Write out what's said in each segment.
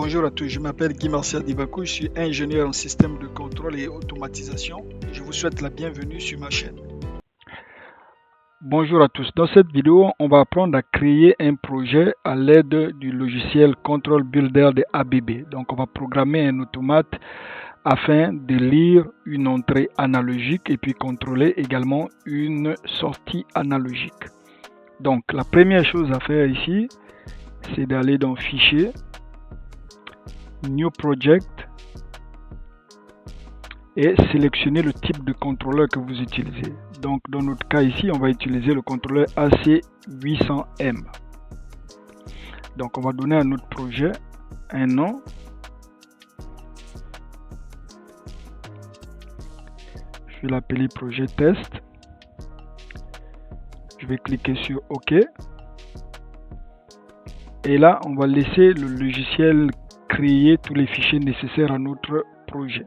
Bonjour à tous, je m'appelle Guy Martial Divakou, je suis ingénieur en système de contrôle et automatisation. Je vous souhaite la bienvenue sur ma chaîne. Bonjour à tous, dans cette vidéo, on va apprendre à créer un projet à l'aide du logiciel Control Builder de ABB. Donc on va programmer un automate afin de lire une entrée analogique et puis contrôler également une sortie analogique. Donc la première chose à faire ici, c'est d'aller dans Fichier, New Project et sélectionner le type de contrôleur que vous utilisez. Donc dans notre cas ici, on va utiliser le contrôleur AC800M. Donc on va donner à notre projet un nom. Je vais l'appeler projet test. Je vais cliquer sur OK. Et là, on va laisser le logiciel créer tous les fichiers nécessaires à notre projet.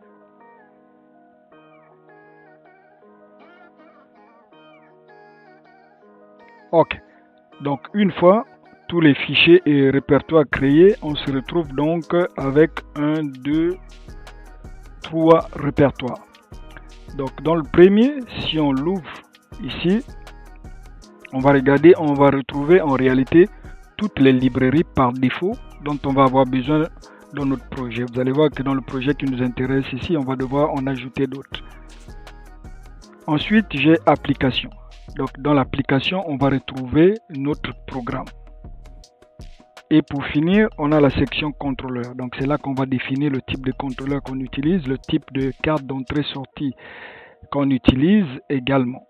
Ok. Donc, une fois tous les fichiers et répertoires créés, on se retrouve donc avec 1, 2, 3 répertoires. Donc, dans le premier, si on l'ouvre ici, on va regarder, on va retrouver en réalité toutes les librairies par défaut dont on va avoir besoin dans notre projet. Vous allez voir que dans le projet qui nous intéresse ici, on va devoir en ajouter d'autres. Ensuite, j'ai application. Donc, dans l'application, on va retrouver notre programme. Et pour finir, on a la section contrôleur. Donc, c'est là qu'on va définir le type de contrôleur qu'on utilise, le type de carte d'entrée-sortie qu'on utilise également.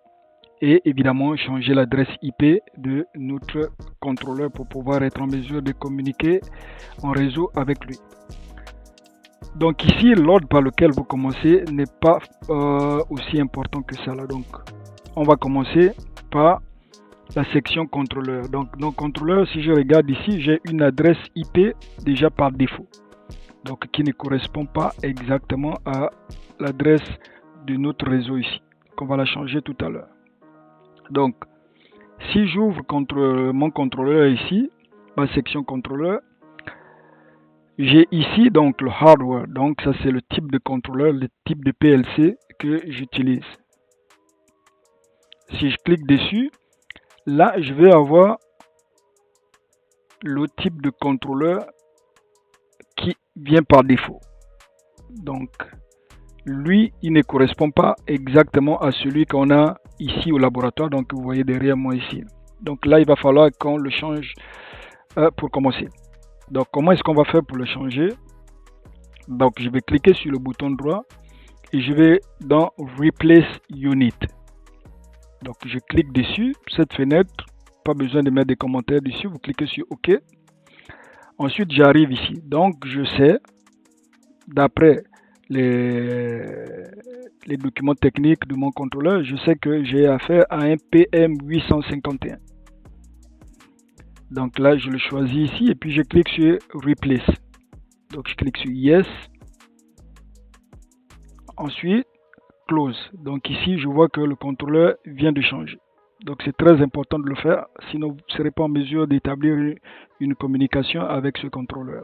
Et évidemment, changer l'adresse IP de notre contrôleur pour pouvoir être en mesure de communiquer en réseau avec lui. Donc ici, l'ordre par lequel vous commencez n'est pas aussi important que ça là. Donc, on va commencer par la section contrôleur. Donc, dans contrôleur, si je regarde ici, j'ai une adresse IP déjà par défaut. Donc, qui ne correspond pas exactement à l'adresse de notre réseau ici. Donc, on va la changer tout à l'heure. Donc, si j'ouvre mon contrôleur ici, ma section contrôleur, j'ai ici donc le hardware. Donc, ça c'est le type de contrôleur, le type de PLC que j'utilise. Si je clique dessus, là, je vais avoir le type de contrôleur qui vient par défaut. Donc, lui, il ne correspond pas exactement à celui qu'on a ici au laboratoire. Donc, vous voyez derrière moi ici. Donc là, il va falloir qu'on le change pour commencer. Donc, comment est-ce qu'on va faire pour le changer? Donc, je vais cliquer sur le bouton droit et je vais dans Replace Unit. Donc, je clique dessus, cette fenêtre, pas besoin de mettre des commentaires dessus, vous cliquez sur OK. Ensuite, j'arrive ici. Donc, je sais, d'après les documents techniques de mon contrôleur, je sais que j'ai affaire à un PM851. Donc là, je le choisis ici et puis je clique sur Replace. Donc, je clique sur Yes. Ensuite, Close. Donc ici, je vois que le contrôleur vient de changer. Donc, c'est très important de le faire, sinon vous ne serez pas en mesure d'établir une communication avec ce contrôleur.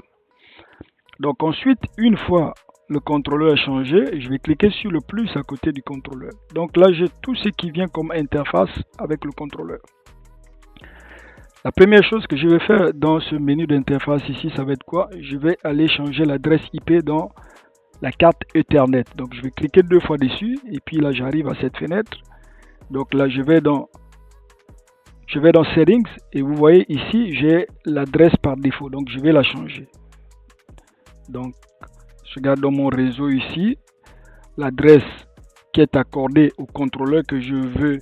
Donc ensuite, une fois le contrôleur a changé, je vais cliquer sur le plus à côté du contrôleur. Donc là, j'ai tout ce qui vient comme interface avec le contrôleur. La première chose que je vais faire dans ce menu d'interface ici, ça va être quoi? Je vais aller changer l'adresse IP dans la carte Ethernet. Donc je vais cliquer 2 fois dessus et puis là, j'arrive à cette fenêtre. Donc là, je vais dans Settings et vous voyez ici, j'ai l'adresse par défaut. Donc je vais la changer. Donc, je regarde dans mon réseau ici, l'adresse qui est accordée au contrôleur que je veux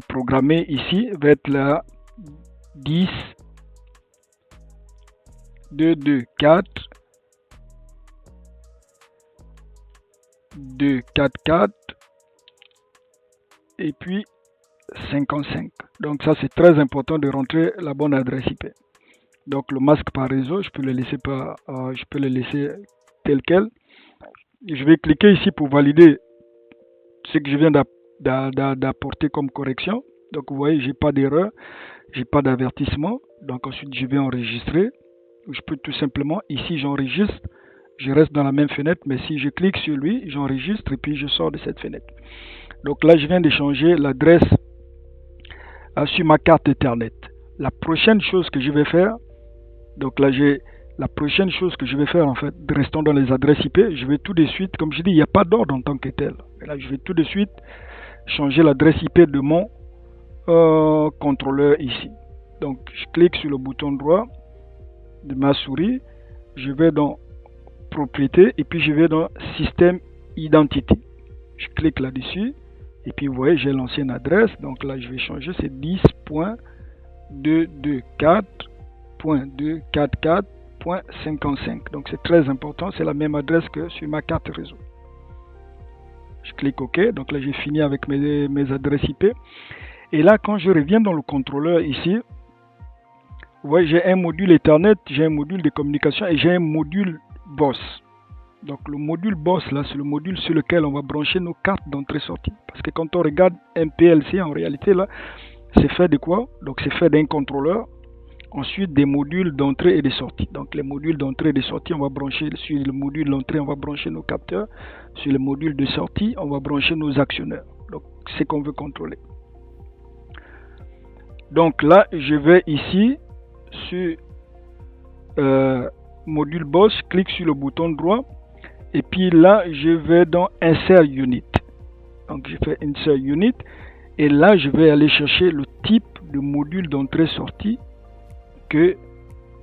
programmer ici va être la 10 224 244 et puis 55. Donc ça c'est très important de rentrer la bonne adresse IP. Donc le masque par réseau, je peux le laisser tel quel. Je vais cliquer ici pour valider ce que je viens d'apporter comme correction. Donc vous voyez, j'ai pas d'erreur, j'ai pas d'avertissement. Donc ensuite je vais enregistrer Je peux tout simplement, ici j'enregistre, je reste dans la même fenêtre, mais si je clique sur lui, j'enregistre et puis je sors de cette fenêtre. Donc là, je viens de changer l'adresse sur ma carte Ethernet. La prochaine chose que je vais faire, donc là la prochaine chose que je vais faire en fait, restons dans les adresses IP, je vais tout de suite, comme je dis, il n'y a pas d'ordre en tant que tel. Et là, je vais tout de suite changer l'adresse IP de mon contrôleur ici. Donc je clique sur le bouton droit de ma souris, je vais dans propriété et puis je vais dans système identité. Je clique là-dessus et puis vous voyez j'ai l'ancienne adresse, donc là je vais changer, c'est 10.224.244.55. donc c'est très important, c'est la même adresse que sur ma carte réseau. Je clique OK, donc là j'ai fini avec mes adresses IP. Et là quand je reviens dans le contrôleur ici, vous voyez j'ai un module Ethernet, j'ai un module de communication et j'ai un module BOSS. Donc le module BOSS là, c'est le module sur lequel on va brancher nos cartes d'entrée-sortie. Parce que quand on regarde un PLC, en réalité là, c'est fait de quoi? Donc c'est fait d'un contrôleur, ensuite des modules d'entrée et de sortie. Donc les modules d'entrée et de sortie, on va brancher sur le module d'entrée, on va brancher nos capteurs. Sur le module de sortie, on va brancher nos actionneurs. Donc c'est qu'on veut contrôler. Donc là, je vais ici sur module BOSS, clique sur le bouton droit et puis là je vais dans Insert Unit. Donc je fais Insert Unit et là je vais aller chercher le type de module d'entrée-sortie que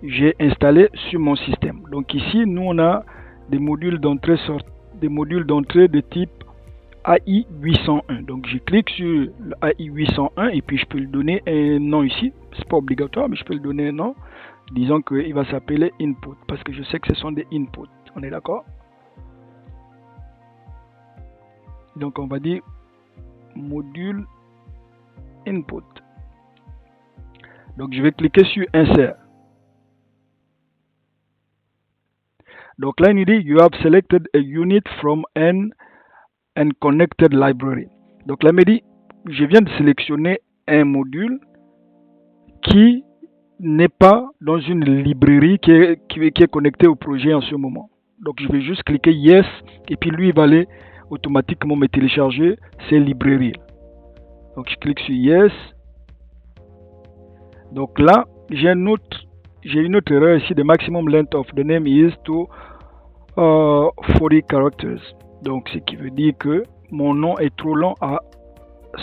j'ai installé sur mon système. Donc ici nous on a des modules d'entrée de type AI801. Donc je clique sur le AI801 et puis je peux lui donner un nom ici. C'est pas obligatoire mais je peux lui donner un nom. Disons qu'il va s'appeler input parce que je sais que ce sont des inputs. On est d'accord? Donc on va dire module input. Donc je vais cliquer sur insert. Donc là il nous dit you have selected a unit from an connected library. Donc là il me dit je viens de sélectionner un module qui n'est pas dans une librairie qui est connectée au projet en ce moment. Donc je vais juste cliquer yes et puis lui il va aller automatiquement me télécharger ces librairies. Donc je clique sur yes. Donc là j'ai une autre erreur ici. The maximum length of the name is to 40 characters. Donc ce qui veut dire que mon nom est trop long à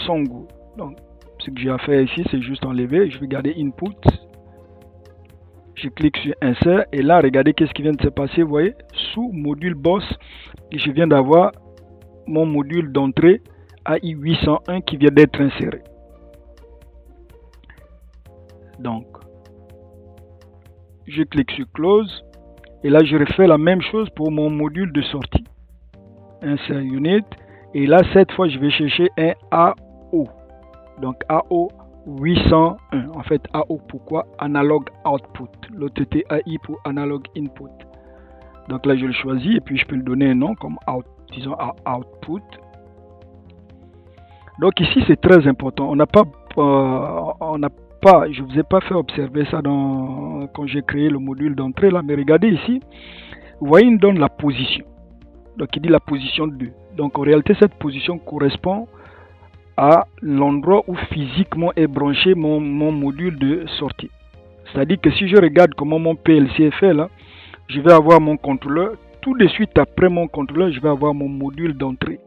son goût. Donc ce que j'ai à faire ici c'est juste enlever. Je vais garder input. Je clique sur insert et là regardez qu'est-ce qui vient de se passer. Vous voyez sous module BOSS je viens d'avoir mon module d'entrée AI801 qui vient d'être inséré. Donc je clique sur close et là je refais la même chose pour mon module de sortie. Insert unit et là cette fois je vais chercher un AO. Donc AO 801. En fait, AO pourquoi? Analog Output. L'autre était AI pour Analog Input. Donc là, je le choisis et puis je peux le donner un nom comme disons Output. Donc ici, c'est très important. Je vous ai pas fait observer ça quand j'ai créé le module d'entrée là, mais regardez ici. Vous voyez, il me donne la position. Donc il dit la position 2. Donc en réalité, cette position correspond à l'endroit où physiquement est branché mon module de sortie. C'est-à-dire que si je regarde comment mon PLC est fait là, je vais avoir mon contrôleur. Tout de suite après mon contrôleur, je vais avoir mon module d'entrée.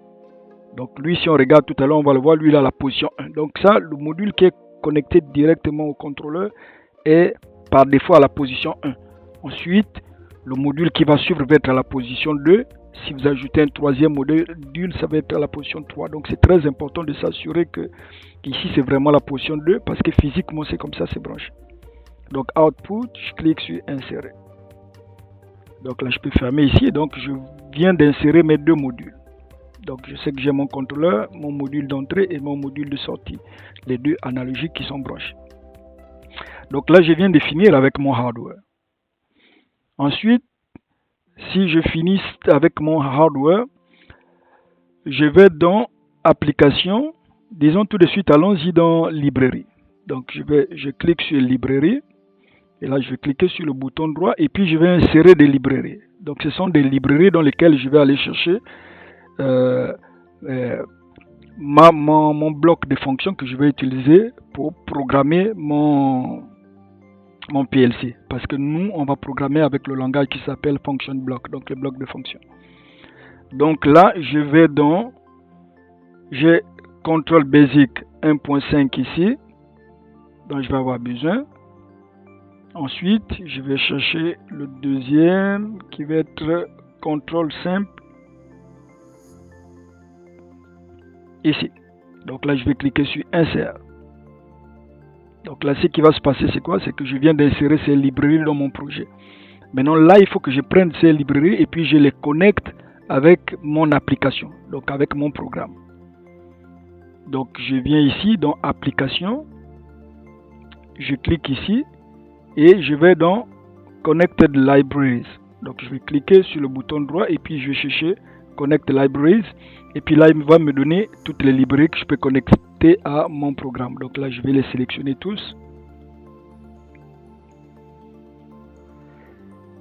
Donc lui, si on regarde tout à l'heure, on va le voir, lui il a la position 1. Donc ça, le module qui est connecté directement au contrôleur est par défaut à la position 1. Ensuite, le module qui va suivre va être à la position 2. Si vous ajoutez un troisième module, ça va être à la position 3. Donc c'est très important de s'assurer que ici c'est vraiment la position 2 parce que physiquement c'est comme ça, c'est branché. Donc output, je clique sur insérer. Donc là je peux fermer ici. Donc je viens d'insérer mes deux modules. Donc je sais que j'ai mon contrôleur, mon module d'entrée et mon module de sortie. Les deux analogiques qui sont branchés. Donc là je viens de finir avec mon hardware. Ensuite, si je finis avec mon hardware, je vais dans application, disons tout de suite, allons-y dans librairie. Donc je clique sur librairie Et là, je vais cliquer sur le bouton droit et puis je vais insérer des librairies. Donc, ce sont des librairies dans lesquelles je vais aller chercher euh, euh, mon bloc de fonctions que je vais utiliser pour programmer mon PLC. Parce que nous, on va programmer avec le langage qui s'appelle Function Block, donc le bloc de fonctions. Donc là, je vais dans, j'ai Control Basic 1.5 ici, dont je vais avoir besoin. Ensuite, je vais chercher le deuxième qui va être Contrôle simple ici. Donc là, je vais cliquer sur Insert. Donc là, ce qui va se passer, c'est quoi? C'est que je viens d'insérer ces librairies dans mon projet. Maintenant, là, il faut que je prenne ces librairies et puis je les connecte avec mon application, donc avec mon programme. Donc, je viens ici dans Application, je clique ici et je vais dans Connected Libraries. Donc, je vais cliquer sur le bouton droit et puis je vais chercher Connect Libraries. Et puis là, il va me donner toutes les librairies que je peux connecter à mon programme. Donc là, je vais les sélectionner tous.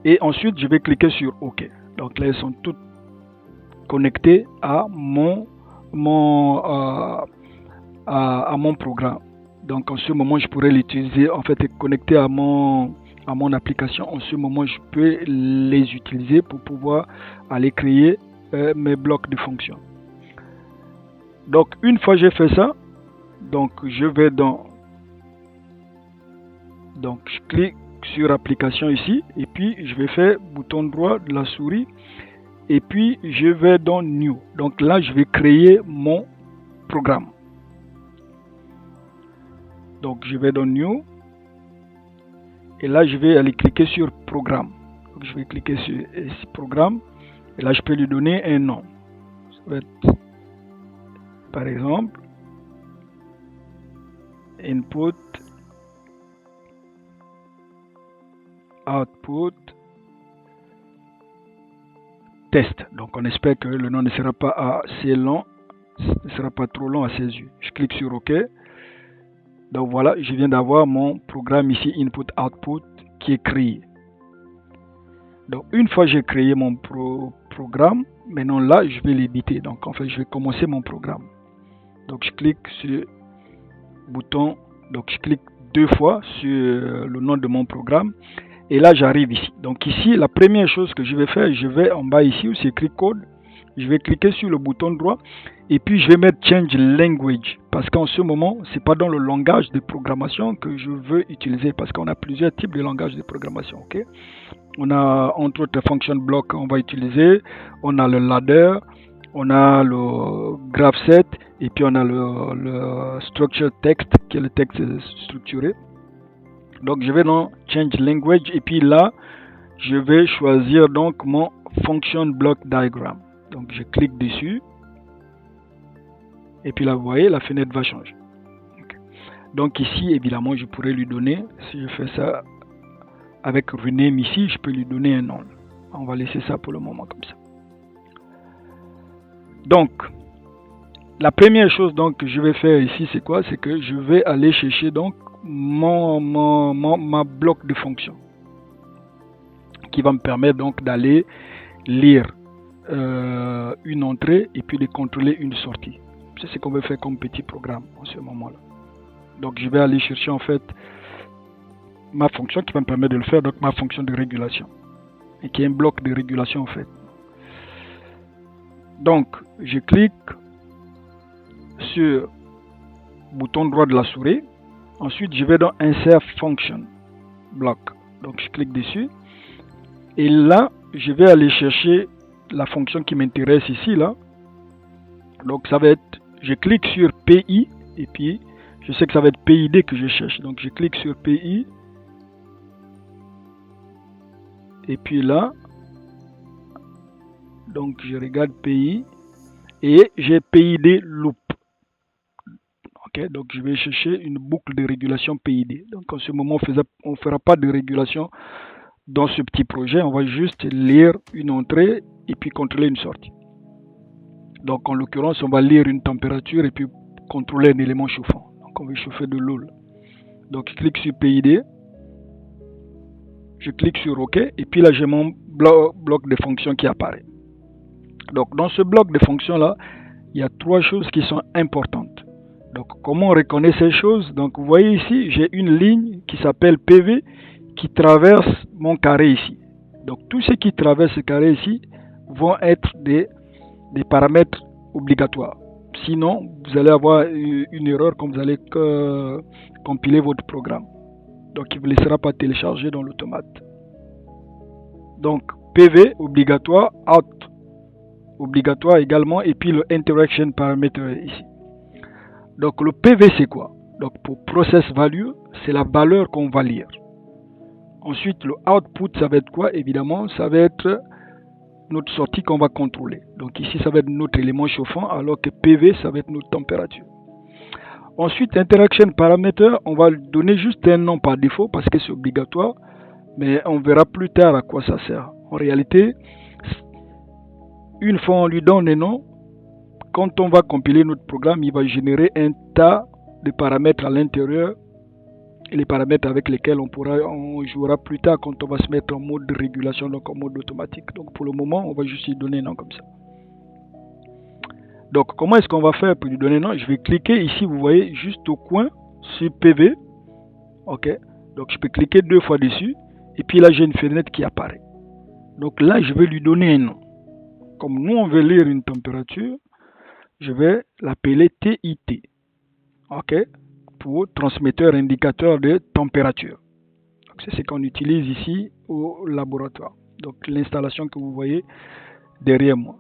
Et ensuite, je vais cliquer sur OK. Donc là, elles sont toutes connectées à mon programme. Donc en ce moment, je pourrais l'utiliser, en fait, connecté à mon application. En ce moment, je peux les utiliser pour pouvoir aller créer mes blocs de fonctions. Donc une fois j'ai fait ça, donc je vais dans, donc je clique sur application ici et puis je vais faire bouton droit de la souris et puis je vais dans New. Donc là je vais créer mon programme. Donc je vais dans New et là je vais aller cliquer sur Programme. Donc je vais cliquer sur Programme et là je peux lui donner un nom. Ça va être par exemple Input Output Test. Donc on espère que le nom ne sera pas assez long, ne sera pas trop long à ses yeux. Je clique sur OK. Donc voilà, je viens d'avoir mon programme ici Input Output qui est créé. Donc une fois j'ai créé mon programme, maintenant là je vais l'éditer. Donc en fait je vais commencer mon programme. Donc je clique sur le bouton, donc je clique deux fois sur le nom de mon programme et là j'arrive ici. Donc ici la première chose que je vais faire, je vais en bas ici où c'est écrit code, je vais cliquer sur le bouton droit et puis je vais mettre Change Language parce qu'en ce moment c'est pas dans le langage de programmation que je veux utiliser parce qu'on a plusieurs types de langages de programmation. Ok, on a entre autres Function Block on va utiliser, on a le ladder, on a le graph set et puis on a le structure text qui est le texte structuré. Donc je vais dans Change Language et puis là je vais choisir donc mon Function Block Diagram. Donc je clique dessus et puis là vous voyez la fenêtre va changer. Okay. Donc ici évidemment je pourrais lui donner, si je fais ça avec rename ici, je peux lui donner un nom. On va laisser ça pour le moment comme ça. Donc, la première chose donc que je vais faire ici, c'est quoi? C'est que je vais aller chercher donc ma bloc de fonctions qui va me permettre donc d'aller lire une entrée et puis de contrôler une sortie. C'est ce qu'on veut faire comme petit programme en ce moment-là. Donc, je vais aller chercher en fait ma fonction qui va me permettre de le faire, donc ma fonction de régulation et qui est un bloc de régulation en fait. Donc, je clique sur le bouton droit de la souris. Ensuite, je vais dans Insert Function Block. Donc, je clique dessus. Et là, je vais aller chercher la fonction qui m'intéresse ici. Là. Donc, ça va être, je clique sur PI. Et puis, je sais que ça va être PID que je cherche. Donc, je clique sur PI. Et puis là, donc je regarde PI et j'ai PID loop. Ok, donc je vais chercher une boucle de régulation PID. Donc en ce moment, on ne fera pas de régulation dans ce petit projet. On va juste lire une entrée et puis contrôler une sortie. Donc en l'occurrence, on va lire une température et puis contrôler un élément chauffant. Donc on va chauffer de l'eau. Donc je clique sur PID. Je clique sur OK et puis là j'ai mon bloc de fonctions qui apparaît. Donc dans ce bloc de fonctions là, il y a trois choses qui sont importantes. Donc comment on reconnaît ces choses? Donc vous voyez ici, j'ai une ligne qui s'appelle PV qui traverse mon carré ici. Donc tous ceux qui traversent ce carré ici vont être des paramètres obligatoires. Sinon, vous allez avoir une erreur quand vous allez compiler votre programme. Donc il ne vous laissera pas télécharger dans l'automate. Donc PV obligatoire, out obligatoire également, et puis le interaction parameter ici. Donc le PV c'est quoi? Donc pour process value, c'est la valeur qu'on va lire. Ensuite le output ça va être quoi? Évidemment ça va être notre sortie qu'on va contrôler. Donc ici ça va être notre élément chauffant, alors que PV ça va être notre température. Ensuite interaction parameter, on va donner juste un nom par défaut parce que c'est obligatoire, mais on verra plus tard à quoi ça sert. En réalité, une fois on lui donne un nom, quand on va compiler notre programme, il va générer un tas de paramètres à l'intérieur, et les paramètres avec lesquels on jouera plus tard quand on va se mettre en mode de régulation, donc en mode automatique. Donc pour le moment, on va juste lui donner un nom comme ça. Donc comment est-ce qu'on va faire pour lui donner un nom? Je vais cliquer ici, vous voyez, juste au coin sur PV. Ok, donc je peux cliquer deux fois dessus, et puis là j'ai une fenêtre qui apparaît. Donc là je vais lui donner un nom. Comme nous on veut lire une température, je vais l'appeler TIT, ok, pour transmetteur indicateur de température. C'est ce qu'on utilise ici au laboratoire. Donc l'installation que vous voyez derrière moi.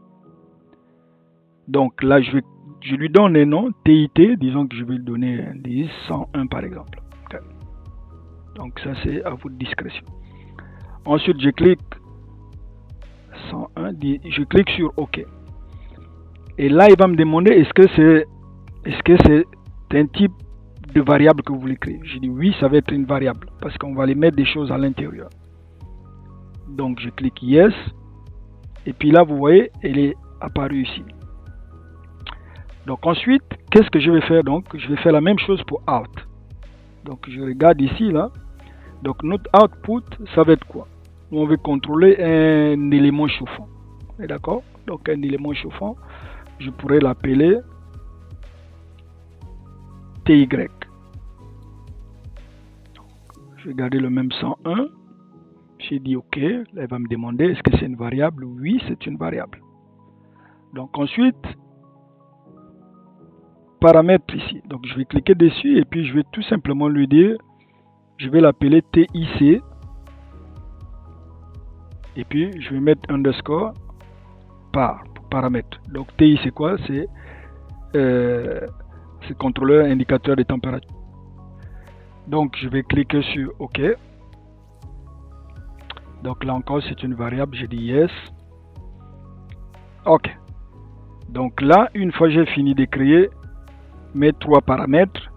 Donc là je lui donne un nom, TIT, disons que je vais lui donner un 10, 101 par exemple. Okay. Donc ça c'est à votre discrétion. Ensuite je clique 101, je clique sur OK. Et là, il va me demander est-ce que c'est un type de variable que vous voulez créer. Je dis oui, ça va être une variable parce qu'on va aller mettre des choses à l'intérieur. Donc je clique yes. Et puis là, vous voyez, elle est apparue ici. Donc ensuite, qu'est-ce que je vais faire? Donc je vais faire la même chose pour out. Donc je regarde ici là. Donc notre output, ça va être quoi? Nous, on veut contrôler un élément chauffant. D'accord? Donc un élément chauffant, je pourrais l'appeler TY. Je vais garder le même 101. J'ai dit OK. Là, elle va me demander est-ce que c'est une variable? Oui, c'est une variable. Donc ensuite, paramètre ici. Donc je vais cliquer dessus et puis je vais tout simplement lui dire, je vais l'appeler TIC. Et puis je vais mettre underscore par paramètre. Donc TI c'est quoi? C'est contrôleur indicateur de température. Donc je vais cliquer sur OK. Donc là encore c'est une variable, je dis yes. OK. Donc là, une fois j'ai fini de créer mes trois paramètres,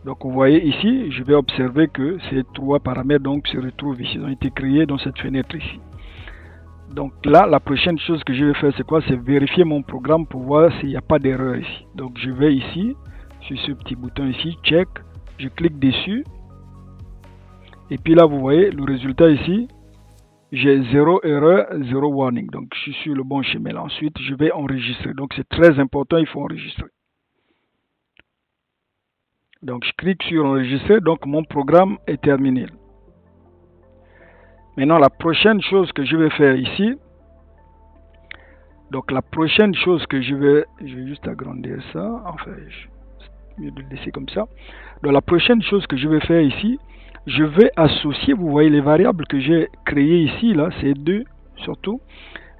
donc vous voyez ici, je vais observer que ces trois paramètres donc se retrouvent ici, ils ont été créés dans cette fenêtre ici. Donc là, la prochaine chose que je vais faire, c'est quoi? C'est vérifier mon programme pour voir s'il n'y a pas d'erreur ici. Donc je vais ici, sur ce petit bouton ici, check, je clique dessus. Et puis là, vous voyez, le résultat ici, j'ai 0 erreur, 0 warning. Donc je suis sur le bon chemin. Là. Ensuite, je vais enregistrer. Donc c'est très important, il faut enregistrer. Donc je clique sur enregistrer, donc mon programme est terminé. Maintenant, la prochaine chose que je vais faire ici, donc la prochaine chose que je vais juste agrandir ça, enfin, mieux de le laisser comme ça. Donc la prochaine chose que je vais faire ici, je vais associer, vous voyez les variables que j'ai créées ici, là, ces deux surtout,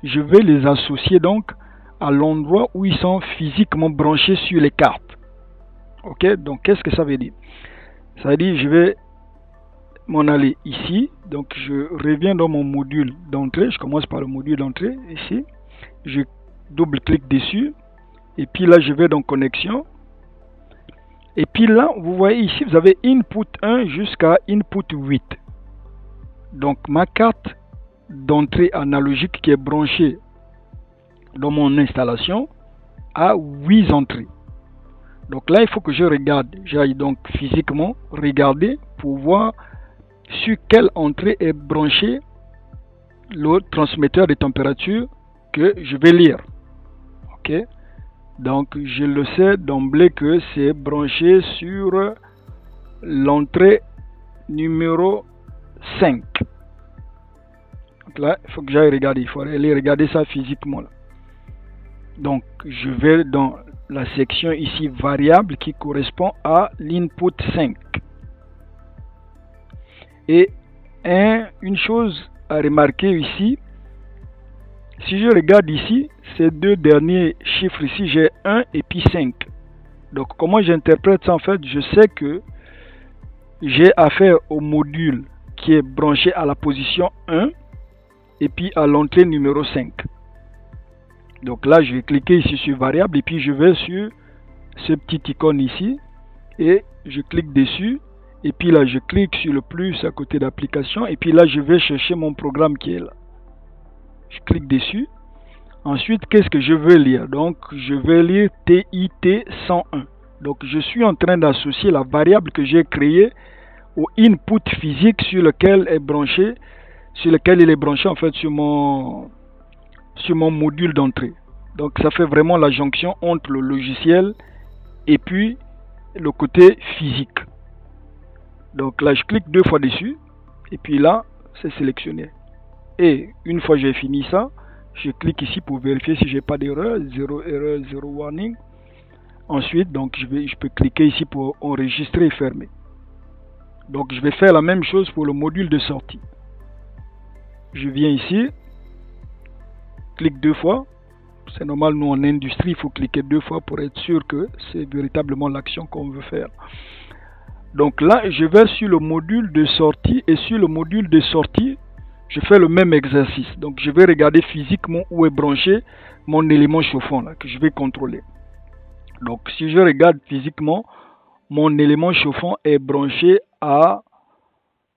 je vais les associer donc à l'endroit où ils sont physiquement branchés sur les cartes. Ok, donc qu'est-ce que ça veut dire? Ça veut dire je vais m'en aller ici, donc je reviens dans mon module d'entrée, je commence par le module d'entrée ici, je double-clique dessus, et puis là je vais dans connexion, et puis là vous voyez ici vous avez input 1 jusqu'à input 8. Donc ma carte d'entrée analogique qui est branchée dans mon installation a 8 entrées. Donc là il faut que je regarde, j'aille donc physiquement regarder pour voir sur quelle entrée est branché le transmetteur de température que je vais lire. Ok, donc je le sais d'emblée que c'est branché sur l'entrée numéro 5. Donc là, il faut que j'aille regarder, il faut aller regarder ça physiquement là. Donc je vais dans la section ici variable qui correspond à l'input 5. Et une chose à remarquer ici, si je regarde ici, ces deux derniers chiffres ici, j'ai 1 et puis 5. Donc comment j'interprète ça en fait? Je sais que j'ai affaire au module qui est branché à la position 1 et puis à l'entrée numéro 5. Donc là, je vais cliquer ici sur variable et puis je vais sur ce petit icône ici et je clique dessus. Et puis là, je clique sur le plus à côté d'application. Et puis là, je vais chercher mon programme qui est là. Je clique dessus. Ensuite, qu'est-ce que je veux lire? Donc, je vais lire TIT 101. Donc, je suis en train d'associer la variable que j'ai créée au input physique sur lequel il est branché en fait sur mon module d'entrée. Donc, ça fait vraiment la jonction entre le logiciel et puis le côté physique. Donc là, je clique deux fois dessus. Et puis là, c'est sélectionné. Et une fois que j'ai fini ça, je clique ici pour vérifier si j'ai pas d'erreur. Zéro erreur, zéro warning. Ensuite, donc, je peux cliquer ici pour enregistrer et fermer. Donc, je vais faire la même chose pour le module de sortie. Je viens ici. Clique deux fois. C'est normal, nous en industrie, il faut cliquer deux fois pour être sûr que c'est véritablement l'action qu'on veut faire. Donc là, je vais sur le module de sortie et sur le module de sortie, je fais le même exercice. Donc je vais regarder physiquement où est branché mon élément chauffant là, que je vais contrôler. Donc si je regarde physiquement, mon élément chauffant est branché à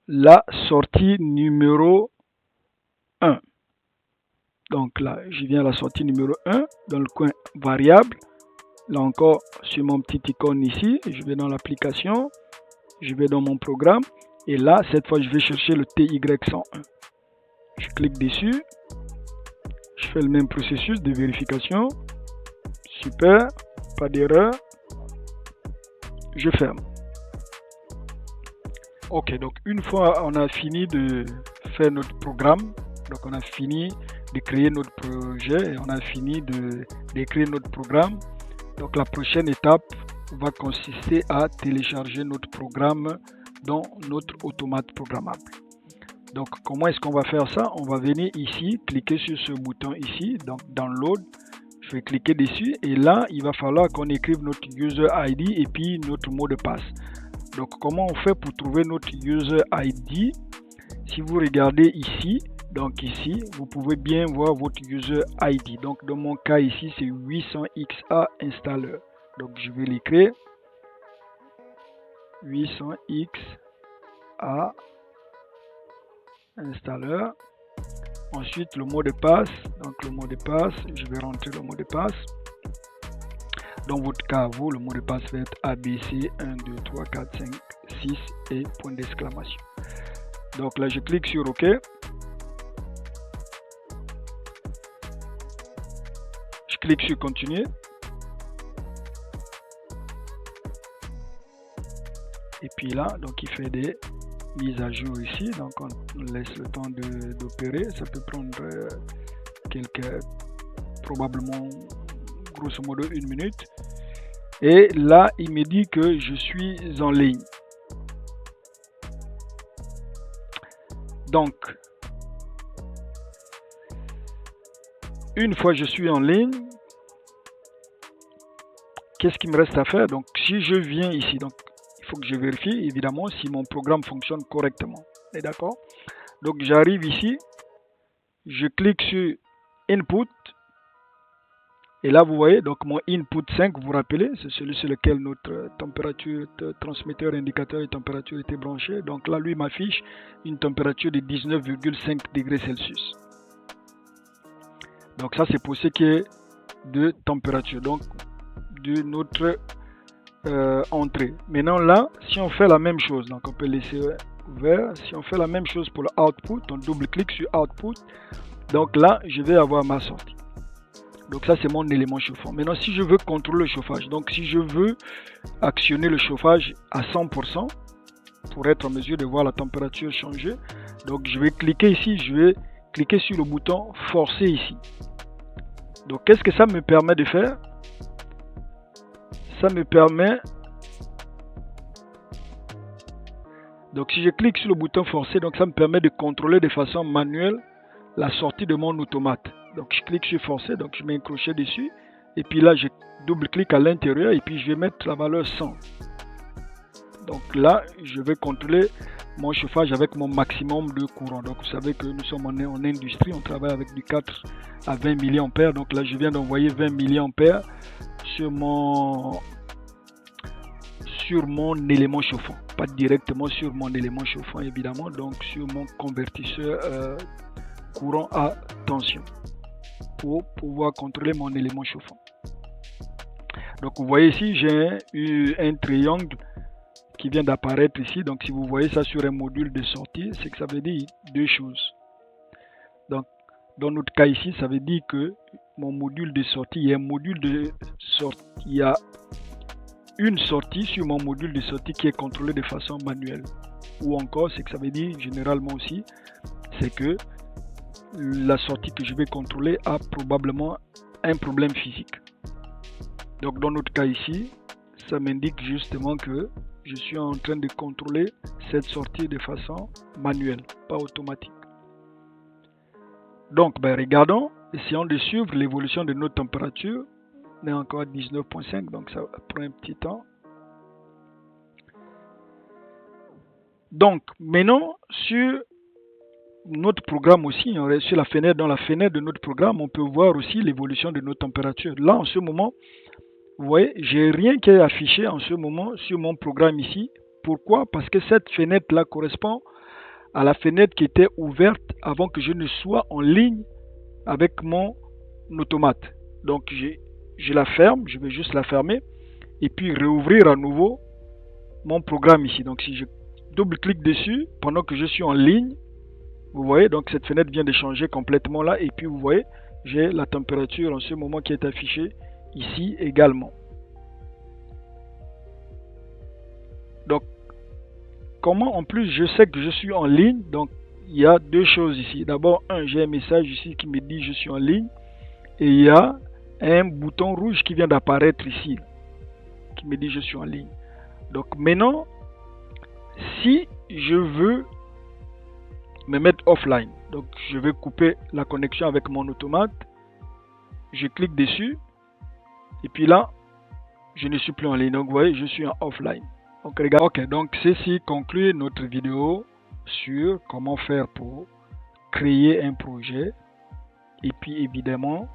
la sortie numéro 1. Donc là, je viens à la sortie numéro 1 dans le coin variable. Là encore, sur mon petit icône ici, je vais dans l'application. Je vais dans mon programme et là, cette fois, je vais chercher le TY101. Je clique dessus. Je fais le même processus de vérification. Super, pas d'erreur. Je ferme. Ok, donc une fois on a fini de faire notre programme, donc on a fini de créer notre projet et on a fini d'écrire notre programme. Donc la prochaine étape va consister à télécharger notre programme dans notre automate programmable. Donc comment est-ce qu'on va faire ça? On va venir ici, cliquer sur ce bouton ici, donc download. Je vais cliquer dessus et là il va falloir qu'on écrive notre user ID et puis notre mot de passe. Donc comment on fait pour trouver notre user ID? Si vous regardez ici, donc ici vous pouvez bien voir votre user ID. Donc dans mon cas ici c'est 800XA installer. Donc je vais l'écrire 800XA installer. Ensuite le mot de passe. Donc le mot de passe, je vais rentrer le mot de passe. Dans votre cas, vous, le mot de passe va être ABC 1, 2, 3, 4, 5, 6 et point d'exclamation. Donc là je clique sur OK. Je clique sur continuer. Et puis là, donc il fait des mises à jour ici. Donc on laisse le temps d'opérer. Ça peut prendre probablement grosso modo 1 minute. Et là, il me dit que je suis en ligne. Donc, une fois que je suis en ligne, qu'est-ce qu'il me reste à faire? Donc, si je viens ici, donc il faut que je vérifie évidemment si mon programme fonctionne correctement. Et d'accord? Donc, j'arrive ici, je clique sur Input. Et là, vous voyez, donc mon input 5, vous vous rappelez, c'est celui sur lequel notre température, transmetteur, indicateur et température était branché. Donc là, lui m'affiche une température de 19,5 degrés Celsius. Donc ça, c'est pour ce qui est de température, donc de notre entrée. Maintenant là, si on fait la même chose, donc on peut laisser ouvert. Si on fait la même chose pour le output, on double-clique sur output. Donc là, je vais avoir ma sortie. Donc ça, c'est mon élément chauffant. Maintenant, si je veux contrôler le chauffage, donc si je veux actionner le chauffage à 100% pour être en mesure de voir la température changer, donc je vais cliquer ici, je vais cliquer sur le bouton forcer ici. Donc qu'est-ce que ça me permet de faire? Ça me permet... Donc si je clique sur le bouton forcer, donc ça me permet de contrôler de façon manuelle la sortie de mon automate. Donc je clique sur forcer, donc je mets un crochet dessus. Et puis là, je double-clique à l'intérieur et puis je vais mettre la valeur 100. Donc là, je vais contrôler mon chauffage avec mon maximum de courant. Donc vous savez que nous sommes en industrie, on travaille avec du 4 à 20 mA. Donc là, je viens d'envoyer 20 mA sur mon élément chauffant. Pas directement sur mon élément chauffant évidemment, donc sur mon convertisseur courant à tension pour pouvoir contrôler mon élément chauffant. Donc vous voyez ici, j'ai eu un triangle qui vient d'apparaître ici. Donc si vous voyez ça sur un module de sortie, c'est que ça veut dire deux choses. Donc dans notre cas ici, ça veut dire que mon module de sortie, il y a un module de sortie, il y a une sortie sur mon module de sortie qui est contrôlée de façon manuelle. Ou encore, c'est que ça veut dire généralement aussi, c'est que la sortie que je vais contrôler a probablement un problème physique. Donc dans notre cas ici, ça m'indique justement que je suis en train de contrôler cette sortie de façon manuelle, pas automatique. Donc regardons, essayons de suivre l'évolution de notre température. On est encore à 19,5, donc ça prend un petit temps. Donc maintenant, sur notre programme aussi, on reste sur la fenêtre. Dans la fenêtre de notre programme, on peut voir aussi l'évolution de nos températures. Là, en ce moment, vous voyez, j'ai rien qui est affiché en ce moment sur mon programme ici. Pourquoi? Parce que cette fenêtre-là correspond à la fenêtre qui était ouverte avant que je ne sois en ligne avec mon automate. Donc, je la ferme, je vais juste la fermer et puis réouvrir à nouveau mon programme ici. Donc, si je double-clique dessus pendant que je suis en ligne, vous voyez, donc cette fenêtre vient de changer complètement là. Et puis vous voyez, j'ai la température en ce moment qui est affichée ici également. Donc, comment en plus je sais que je suis en ligne? Donc, il y a deux choses ici. D'abord, j'ai un message ici qui me dit je suis en ligne. Et il y a un bouton rouge qui vient d'apparaître ici, qui me dit je suis en ligne. Donc maintenant, si je veux me mettre offline, donc je vais couper la connexion avec mon automate, je clique dessus et puis là je ne suis plus en ligne. Donc vous voyez, je suis en offline. Donc regarde, ok, donc ceci conclut notre vidéo sur comment faire pour créer un projet et puis évidemment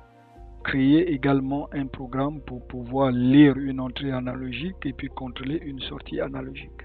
créer également un programme pour pouvoir lire une entrée analogique et puis contrôler une sortie analogique.